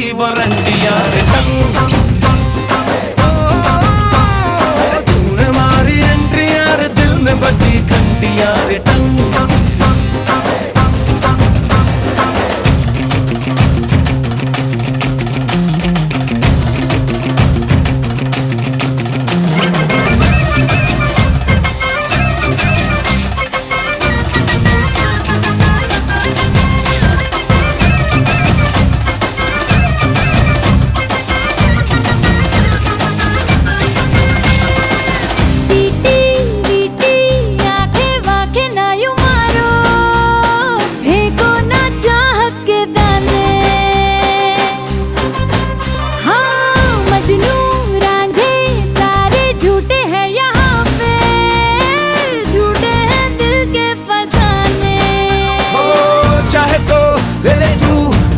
की वारंटियां रे टंग तूने मारी एंट्रियां रे दिल में बजी घंटियां रे टंग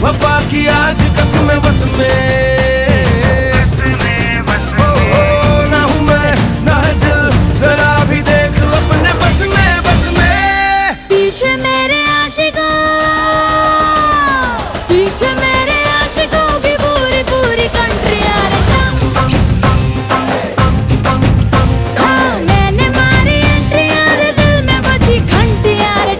वफा की आज कसम बस में ना हूँ मैं ना है दिल जरा भी देख अपने बस में पीछे मेरे आशिकों की पूरी पूरी कंट्री आ हाँ मैंने मारी एंट्री यार दिल में बजी घंटी यार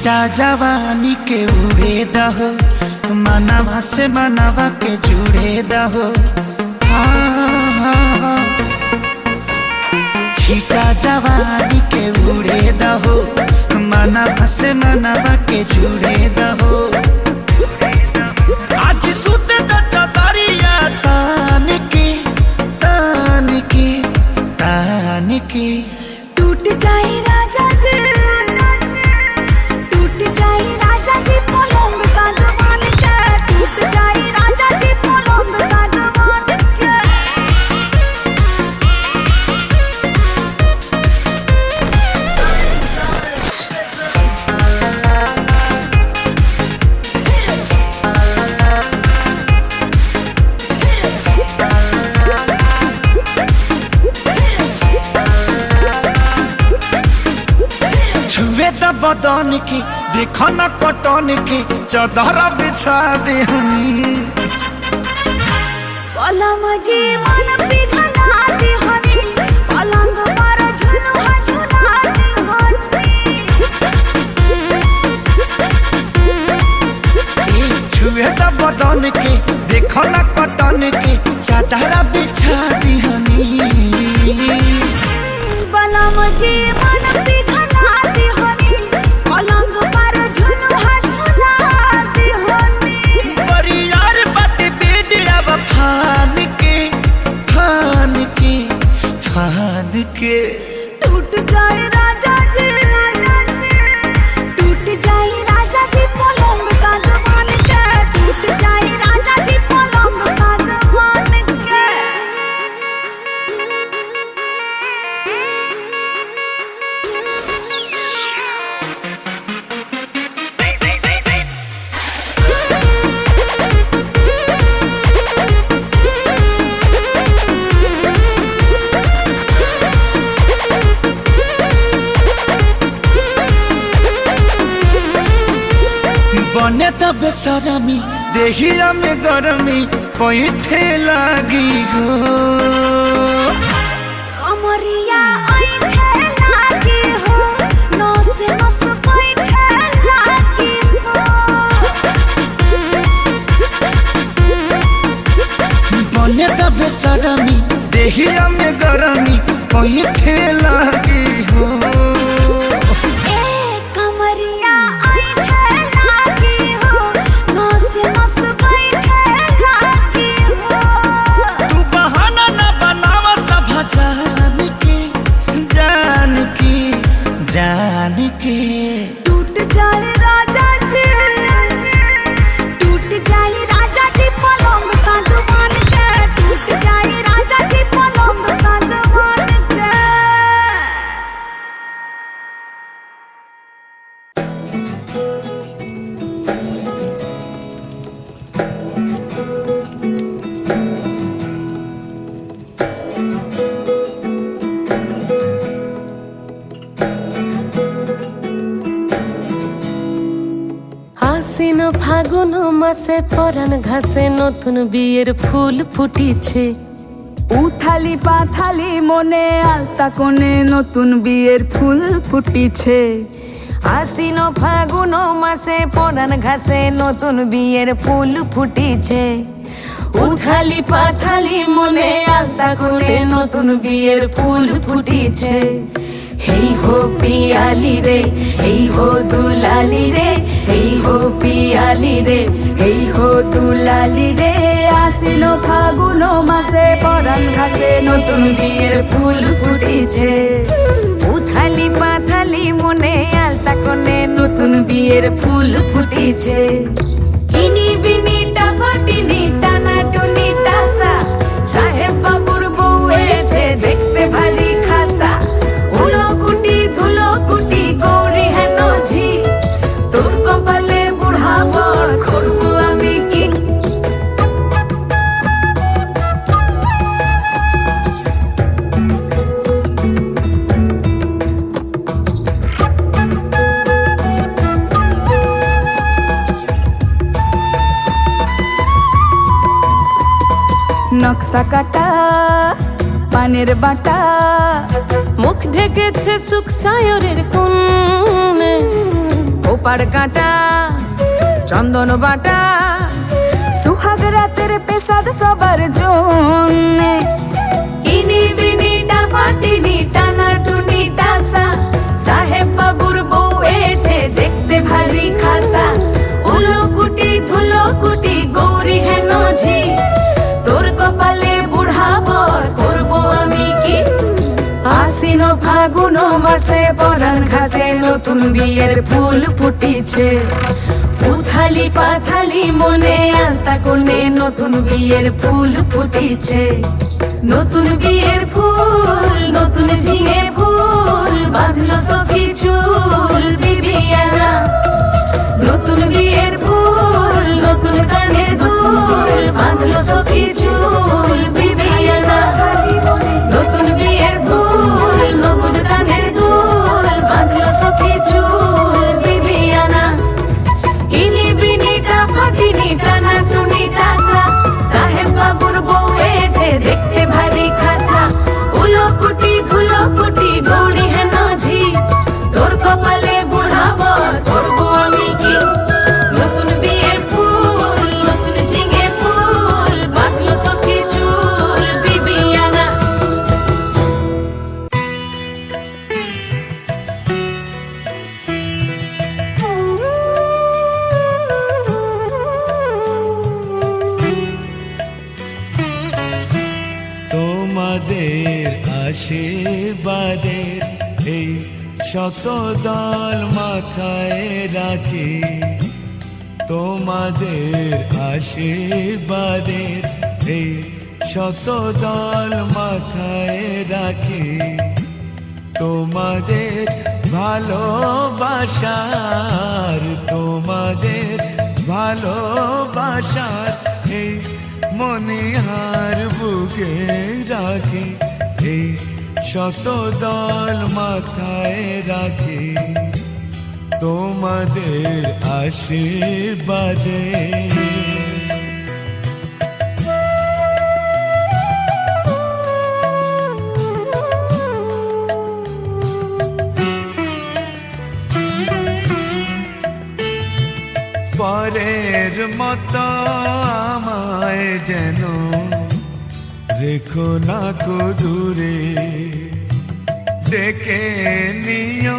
छीटा जवानी के उड़े दहो, मनवा से मनवा के जुड़े दहो। छीटा जवानी के उड़े दहो, मनवा से मनवा के जुड़े दहो। आज सुते दरिया तान के तान के तान के। टूट जाए राजा जी, टूट जाए राजा जी पलंग सागवान के, टूट जाए राजा जी पलंग सागवान के। छुए द बदन की देखो न कटन की, चादर बिछा देहनी। पलम जी मन पिघला दिहनी, पलंग पर झुलुआ झुला दिहनी। छुए द बदन की देखो न कटन की, चादर बिछा देहनी। पलम जी मन पिघला दिहनी, पलंग पर झुलुआ झुला दिहनी। परियार बट बेडिया फान के फान के फान के। टूट जाए राजा जी, टूट जाए राजा जी पलंग सागवान के, टूट जाए राजा जी पलंग सागवान के। बने त बेसरमी देहिया में गरमी पैठे लागी हो। कमरिया ऐठे लागी हो, नस नस बैठे लागी हो। बने त बेसरमी देहिया में गरमी पैठे लागी हो। ए कमरिया ऐठे लागी हो, नस नस बैठे लागी हो। तू बहाना न बनावा सब जान के जान के जान के। टूट जाए राजा जी, टूट जाए राजा जी पलंग सागवान के, टूट जाए राजा जी पलंग सागवान के। আশ্বিন ফাগুন মাসে পরাণ ঘাসে নতুন বিয়ের ফুল ফুটিছে। উথালি পাথালি মনে আলতা কোণে নতুন বিয়ের ফুল ফুটিছে। আশ্বিন ফাগুন মাসে পরাণ ঘাসে নতুন বিয়ের ফুল ফুটিছে। উথালি পাথালি মনে আলতা কোণে নতুন বিয়ের ফুল ফুটিছে। হেই হো পিয়ালি রে, হেই হো দুলালি রে, হেই হো পিয়ালি রে, হেই হো দুলালি রে। আসিল ফাগুন মাসে পরাণ ঘাসে নতুন বিয়ের ফুল ফুটিছে। উথালি পাথালি মনে আলতা কোণে নতুন বিয়ের ফুল ফুটিছে। ইনি বিনি টাপাটিনি টানা টুনি টাসা, সাহেব বাবুর বউ এসে দেখতে ভারী খাসা। উলো কুটি ধুলো কুটি গৌরী হেন ঝি, তোর কপালে বুড়া বর করবো আমি কি। নকশা কাটা পানের বাটা, মুখ ঢেকেছে সুখ সায়রের কোণে। ওপার কাটা চন্দন বাটা সুহাগ রাতের পেশাদ সবার জন্য ইনি বিনি টাপাটিনি টানা টুনি টাসা সাহেব বাবুর বউ এসে দেখতে ভারী খাসা উলো কুটি ধুলো কুটি গৌরী হেন ঝি তোর কপালে বুড়া বর করবো আমি কি আশ্বিন ফাগুন মাসে পরাণ ঘাসে নতুন বিয়ের ফুল ফুটিছে উথালি পাথালি মনে আলতা কোণে নতুন বিয়ের ফুল ফুটিছে নতুন বিয়ের ফুল নতুন ঝিঙে ফুল বাঁধলো সখী চুল বিবিয়ানা নতুন বিয়ের ফুল নতুন কানের দুল বাঁধলো সখী চুল বিবিয়ানা নতুন বিয়ের ফুল নতুন কানের দুল বাঁধলো সখী চুল বিবিয়ানা ইনি বিনি টাপাটিনি টানা টুনি টাসা সাহেব বাবুর বউ এসে দেখতে ভারী খাসা উলো কুটি ধুলো কুটি গৌরী হেন ঝি তোর কপালে বুড়া বর করবো আমি কি নতুন বিয়ের ফুল নতুন ঝিঙে ফুল বাঁধলো সখী চুল বিবিয়ানা তোমাদের আশীর্বাদের এই শত দল মাথায় রাখি তোমাদের আশীর্বাদের এই শত দল মাথায় রাখি তোমাদের ভালোবাসার এই মনিহার বুকে রাখি এই শত দল মাথায় রাখি তোমাদের আশীর্বাদে পরের মতো আমায় যেন রেখো না কো দূরে ডেকে নিও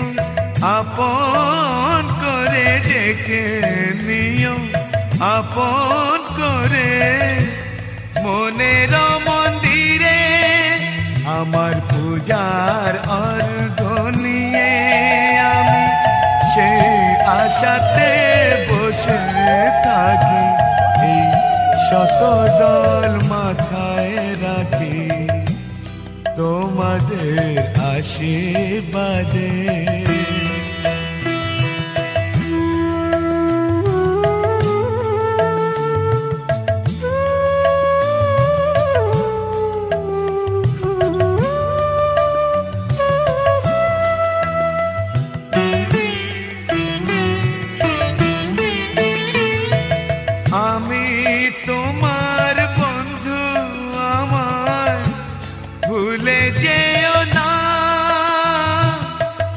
আপন করে ডেকে নিও আপন করে মনের মন্দিরে আমার পূজার অর্ঘ নিয়ে আমি সেই আশাতে বসে থাকি এই শত দল মাথায় রাখি তোমাদের আশীর্বাদে আমি তোমার বন্ধু আমার ভুলে যেও না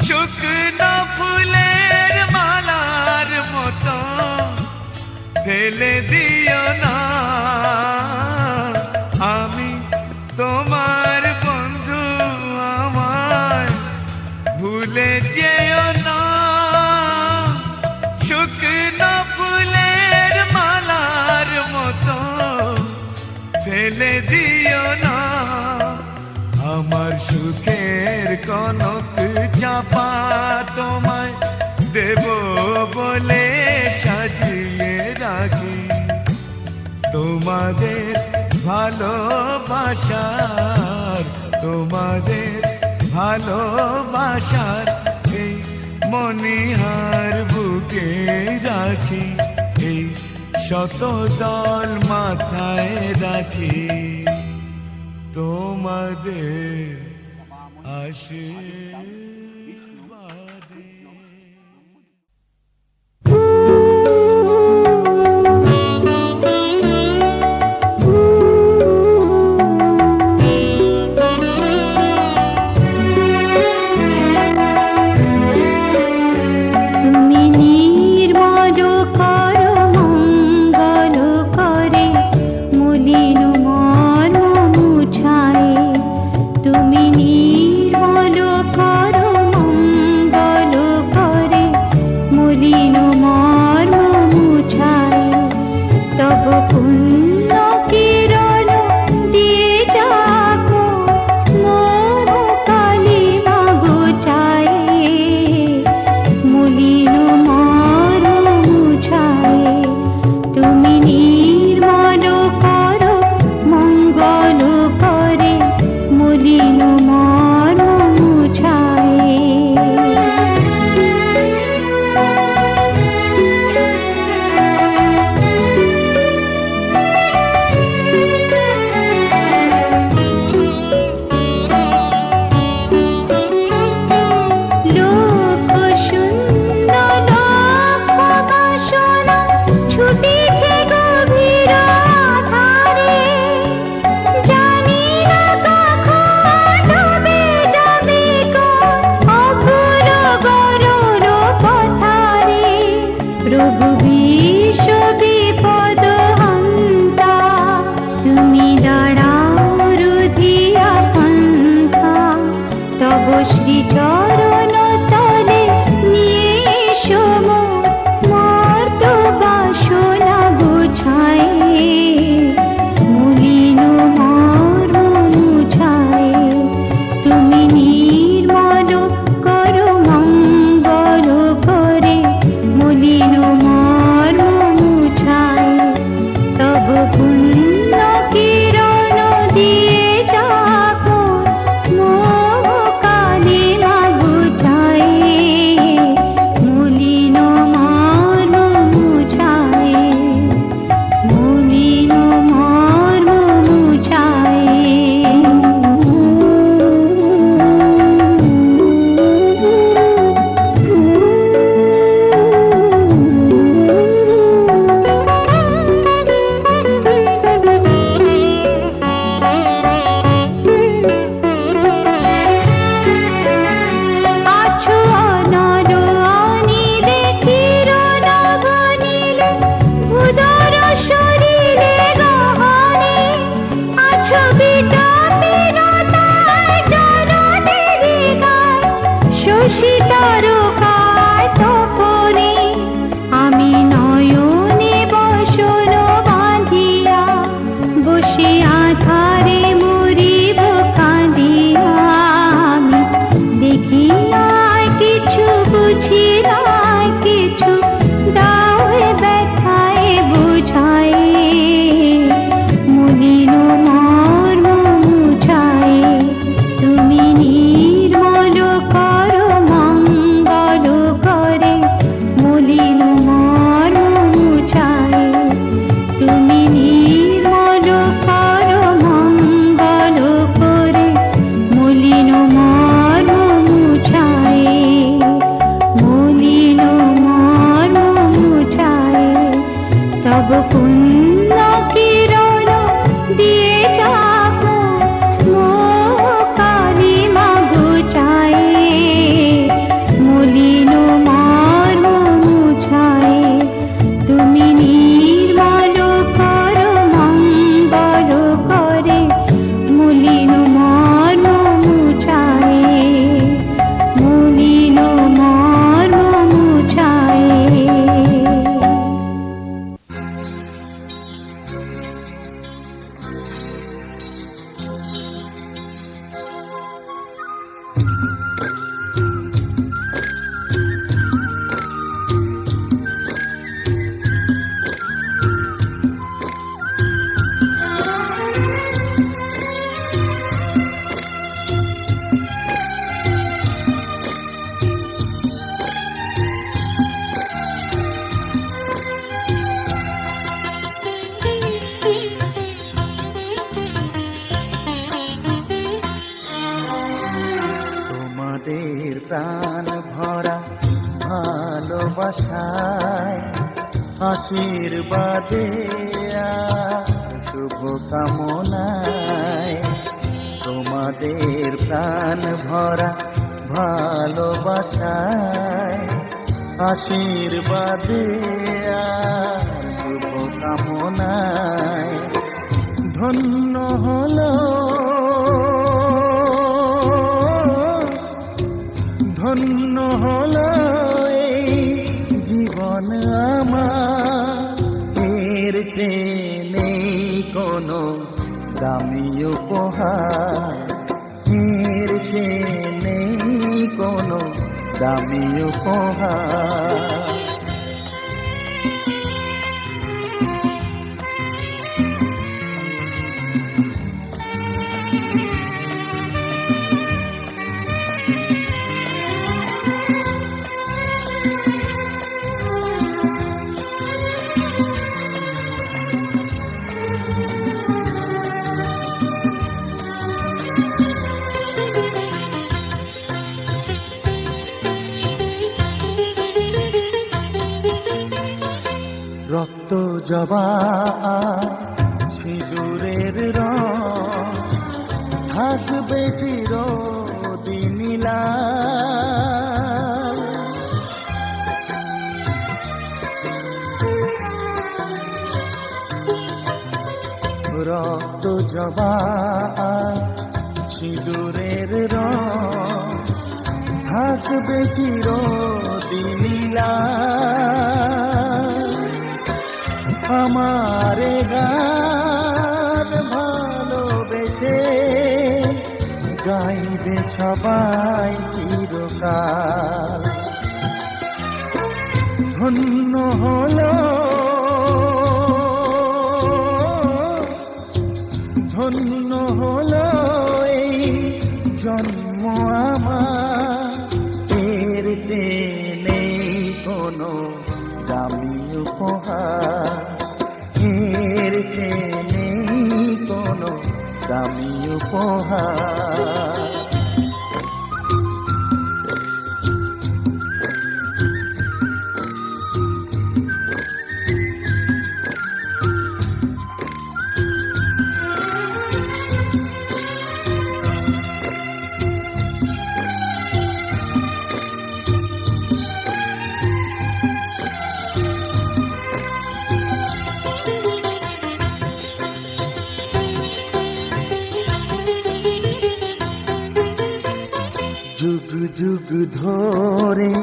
শুকনো ফুলের মালার মতো ফেলে দিও না আমি তোমার বন্ধু আমার ভুলে যেও না শুকনো ফুলের মালার মতো ফেলে দিও না আমার সুখের কনক চাপা তোমায় দেব বলে সাজিয়ে রাখি তোমাদের ভালোবাসার এই মনিহার বুকে রাখি এই শত দল মাথায় রাখি তোমাদের আশীর্বাদে তুমি পুণ্য কিরণ দিয়ে যাবো মো কালিমা গুচায়ে মলিন মর্ম মুছায়ে তুমি নির্মল কর মঙ্গল করে মলিন মর্ম মুছায়ে মলিন মর্ম মুছায়ে। তোমাদের প্রাণ ভরা ভালোবাসায় আশীর্বাদে শুভ কামনায় তোমাদের প্রাণ ভরা ভালোবাসায় আশীর্বাদে শুভ কামনায় ধন্য হলো ধন্য হলো এই জীবন আমার এর চেয়ে নেই কোনো দামি উপহার এর চেয়ে নেই কোনো দামি উপহার। রক্ত জবা সিঁদুরের রং থাকবে চিরদিন লাল। রক্ত জবা সিঁদুরের রং থাকবে চিরদিন লাল। আমারে গান ভালোবেসে গাইবে সবাই চিরকাল। ধন্য হলো ধন্য হলো এই জন্ম আমার এর চেয়ে নেই কোনো দামি উপহার এর চেয়ে নেই কোনো দামি উপহার। যুগ যুগ ধরে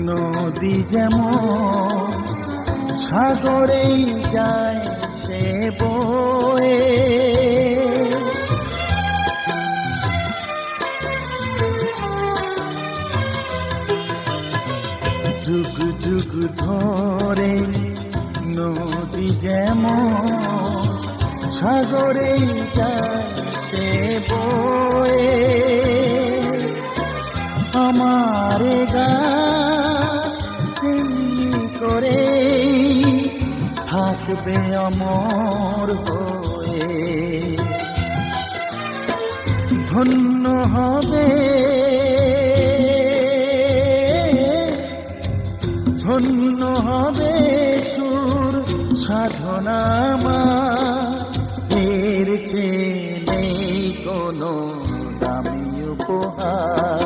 নদী যেমন সাগরেই যায় সে বয়ে, যুগ যুগ ধরে নদী যেমন সাগরেই যায় সে বয়ে, আমার গানি করে থাকবে অমর হয়ে। ধন্য হবে ধন্য হবে সুর সাধনা এর চেয়ে নেই কোনো দামি উপহার,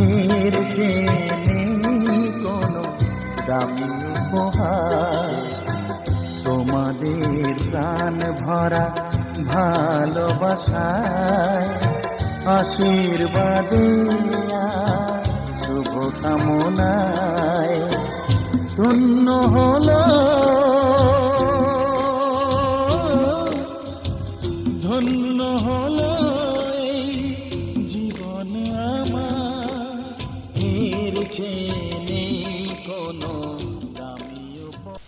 এর চেয়ে নেই কোনো দামি উপহার। তোমাদের প্রাণ ভরা ভালোবাসায়, আশীর্বাদে আর শুভকামনায় ধন্য হলো, ধন্য হলো এই জীবন আমার, এর চেয়ে নেই কোনো দামি উপহার।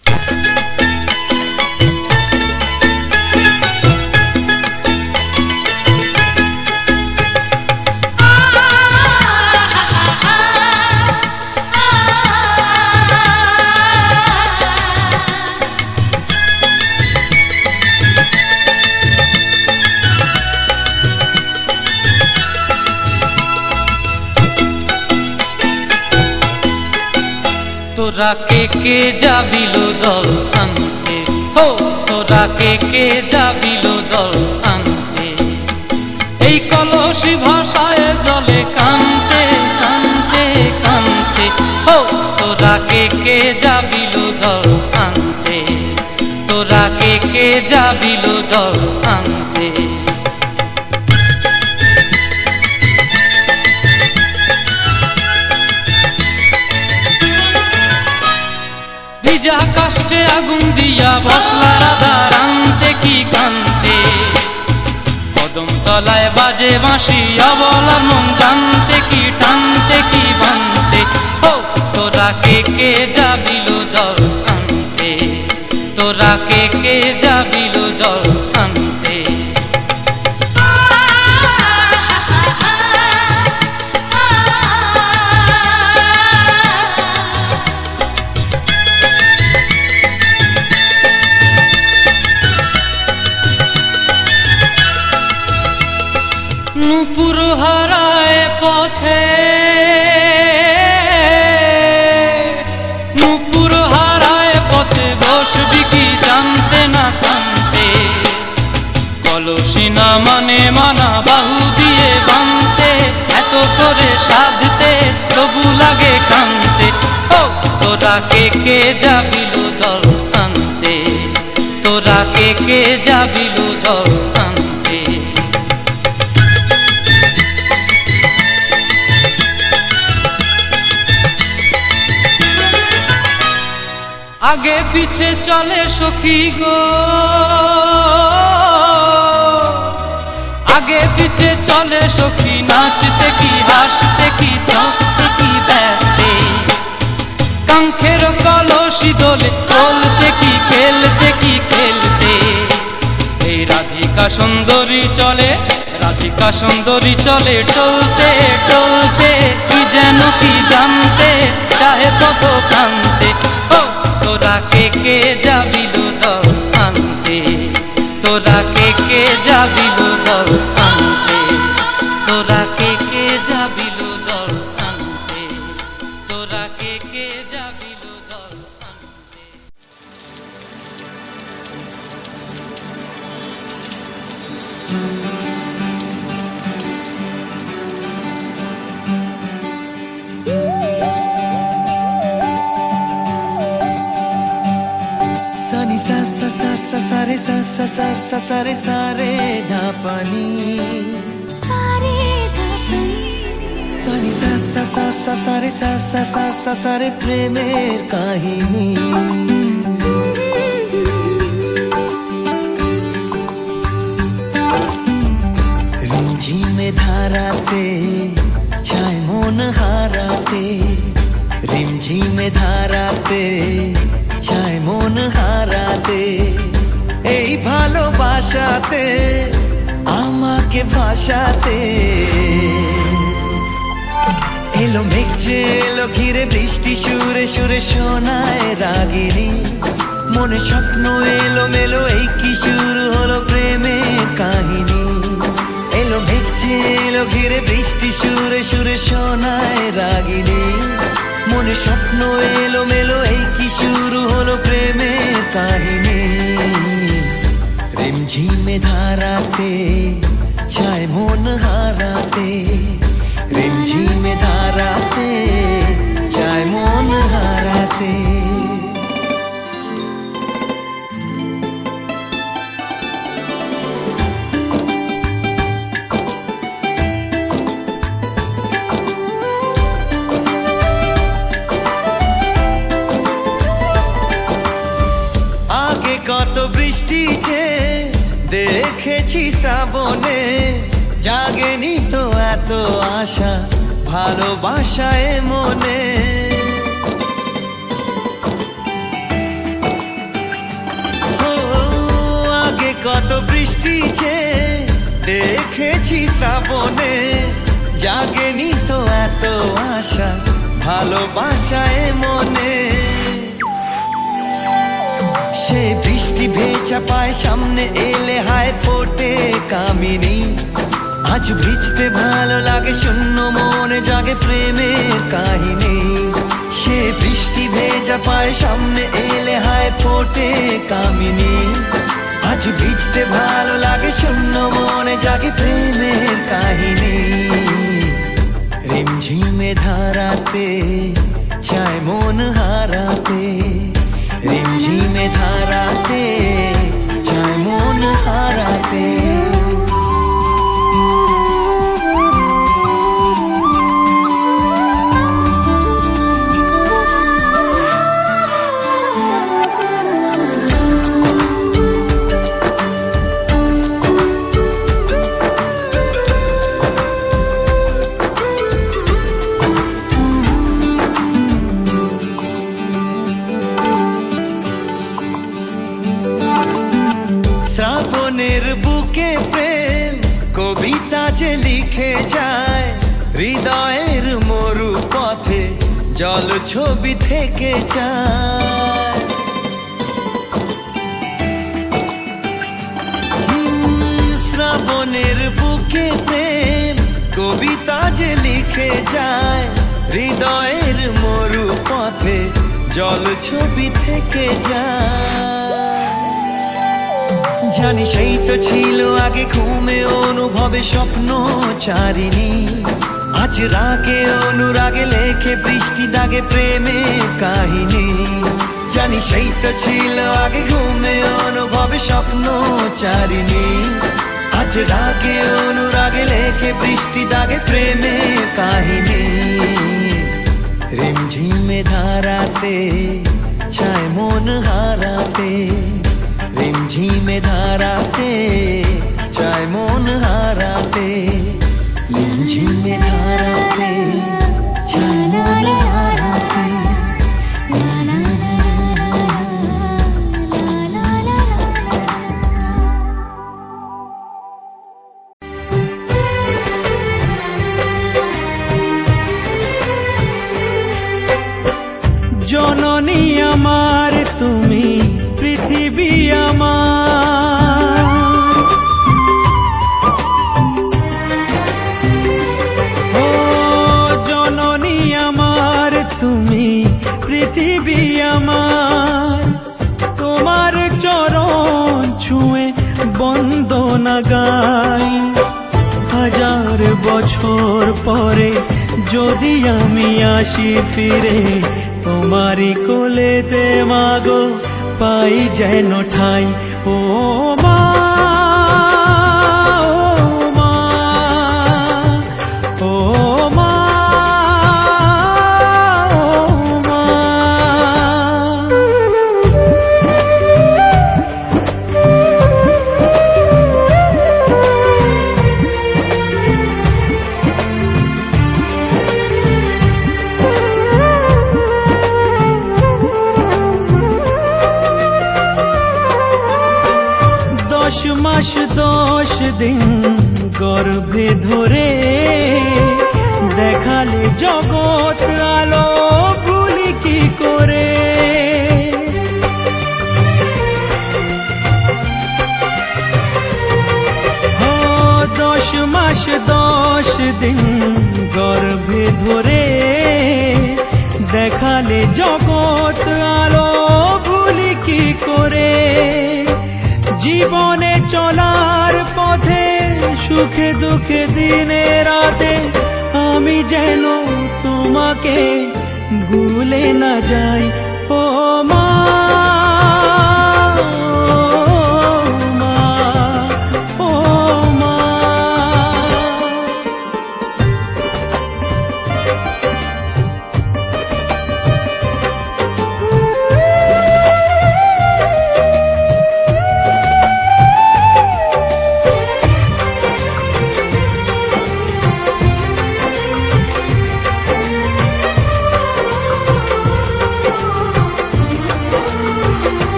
তোরা কে যাবিল জল আনতে, হো তোরা কে যাবিল জল আনতে, এই কলসি ভাষায় জলে কানতে কানতে কানতে, হো তোরা কে যাবিল জল আনতে, তোরা কে যাবিল জল আনতে। ভিজা কাষ্টে আগুন দিয়া বসলা রাধা রানতে কি কান্তে, কদম তলায় বাজে বাঁশি অবলার মন জানতে কি টানতে কি বানতে, হো তোরা কে যাবিল জল আনতে, তোরা কে যাবিল জল আনতে। নূপুর হারায় পথে, নূপুর হারায় পথে বসবি কি জানতে না কানতে, কলসি না মানে মানা বাহু দিয়ে বানতে, এত করে সাধতে তবু লাগে কানতে, ও তোরা কে যাবিল জল আনতে, তোরা কে যাবিল জল আনতে। আগে পিছে চলে সখী গো, আগে পিছে চলে সখী, নাচতে কি হাসতে কি হাসতে কি ব্যস্তে, কাঙ্ক্ষের কলসি দোলে বলতে কি খেলতে কি খেলতে, এই রাধিকা সুন্দরী চলে, রাধিকা সুন্দরী চলে টলতে টলতে, কি যেন কি জানতে চাহে কত কান্তে, ও তোরা কে যাবিল জল আনতে, তোরা কে যাবিল জল আনতে, তোরা কে যাবিল জল আনতে, তোরা কে যাবিল জল আনতে। সানি সা সা সা সা সা রে সা সা সা সা সা রে সা রে ধা পানি, সারে ধাপনি সানি সা সা সা সা সা রে সা সা সা সা সা রে প্রেমের কাহিনী। রিমঝিমে ধারাতে ছায় মন হারাতে, রিমঝিমে ধারাতে ছায় মন হারাতে, এই ভালোবাসাতে আমাকে ভাসাতে, এলো মেঘে এলো ঘিরে বৃষ্টি সুরে সুরে শোনায় রাগিনী, মনে স্বপ্ন এলো মেলো এই কি শুরু হলো প্রেমের কাহিনী, এলো মেঘে এলো ঘিরে বৃষ্টি সুরে সুরে শোনায় রাগিনী, মনে স্বপ্ন এলো মেলো, এই কি শুরু হলো প্রেমের কাহিনী। রিমঝিমে ধারাতে চায় মন হারাতে, রিমঝিমে ধারাতে চায় মন হারাতে। কত বৃষ্টি যে দেখেছি শ্রাবণে, জাগেনি তো এত আশা ভালোবাসায় মনে। ও আগে কত বৃষ্টি যে দেখেছি শ্রাবণে, জাগেনি তো এত আশা ভালোবাসায় মনে। সে বৃষ্টি ভেজা পায় সামনে এলে হায় ফোটে কামিনী। আজ ভিজতে ভালো লাগে শূন্য মনে জাগে প্রেমের কাহিনী। সে বৃষ্টি ভেজা পায় সামনে এলে হায় ফোটে কামিনী। আজ ভিজতে ভালো লাগে শূন্য মনে জাগে প্রেমের কাহিনী। রিমঝিমে ধারাতে চায় মন হারাতে, রিমঝিমে ধারাতে চায় মন হারাতে। শ্রাবণের বুকে প্রেম কবিতা যে লিখে যায়, হৃদয়ের মরু পথে জল ছবি থেকে যায়। শ্রাবণের বুকে প্রেম কবিতা যে লিখে যায়, হৃদয়ের মরু পথে জল ছবি থেকে যায়। জানি সেই তো ছিল আগে ঘুমে অনুভবে স্বপ্ন চারিণী। আজ রাগে অনুরাগে লেখে বৃষ্টি দাগে প্রেমের কাহিনী। জানি সেই তো ছিল আগে ঘুমে অনুভবে স্বপ্ন চারিণী। আজ রাগে অনুরাগে লেখে বৃষ্টি দাগে প্রেমের কাহিনী। রিমঝিমে ধারাতে চায় মন হারাতে, রিমঝিমে ধারাতে চায় মন হারাতে, রিমঝিমে ধারাতে চায় মন হারাতে। জননী আমার তুমি, পৃথিবী আমার। ও জননী আমার তুমি, পৃথিবী আমার। তোমার চরণ ছুঁয়ে বন্দনা গাই, হাজার বছর পরে যদি আমি আসি ফিরে, তোমারি কোলেতে মাগো পাই যেন ঠাই। ও মা, ও মা, ও মা। মাস 10 দিন গর্ভে ধরে দেখালে জগৎ আলো ভুলি কি করে। 10 মাস 10 দিন গর্ভে ধরে পথে সুখে দুঃখে দিনে রাতে আমি যেন তোমাকে ভুলে না যাই ও মা ও মা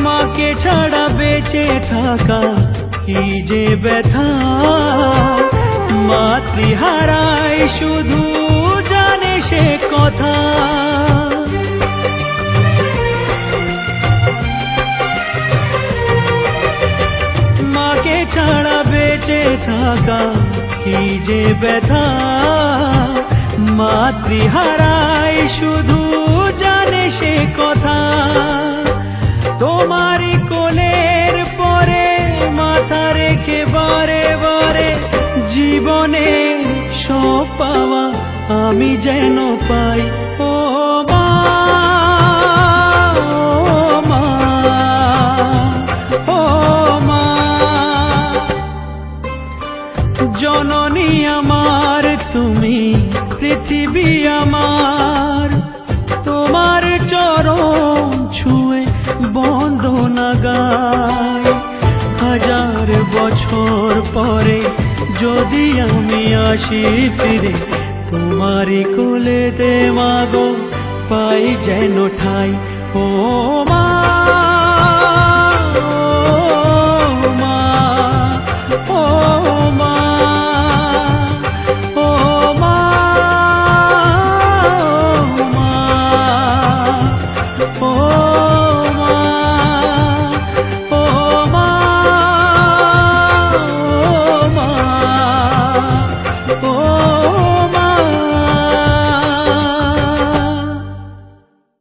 মাকে ছাড়া বেঁচে থাকা কি যে ব্যথা মাতৃহারাই শুধু জানে সে কথা মাকে ছাড়া বেঁচে থাকা কি যে ব্যথা মাতৃহারাই শুধু জানে সে কথা তোমারই কোলের পরে মাথা রেখে বারে বারে জীবনে সব পাওয়া আমি যেন পাই ও মা ও মা ও মা জননী আমার তুমি পৃথিবী আমার তোমার চরণ ছুঁয়ে বন্দনা গাই হাজার বছর পরে যদি আমি আসি ফিরে তোমারই কোলেতে মাগো পাই যেন ঠাই ও মা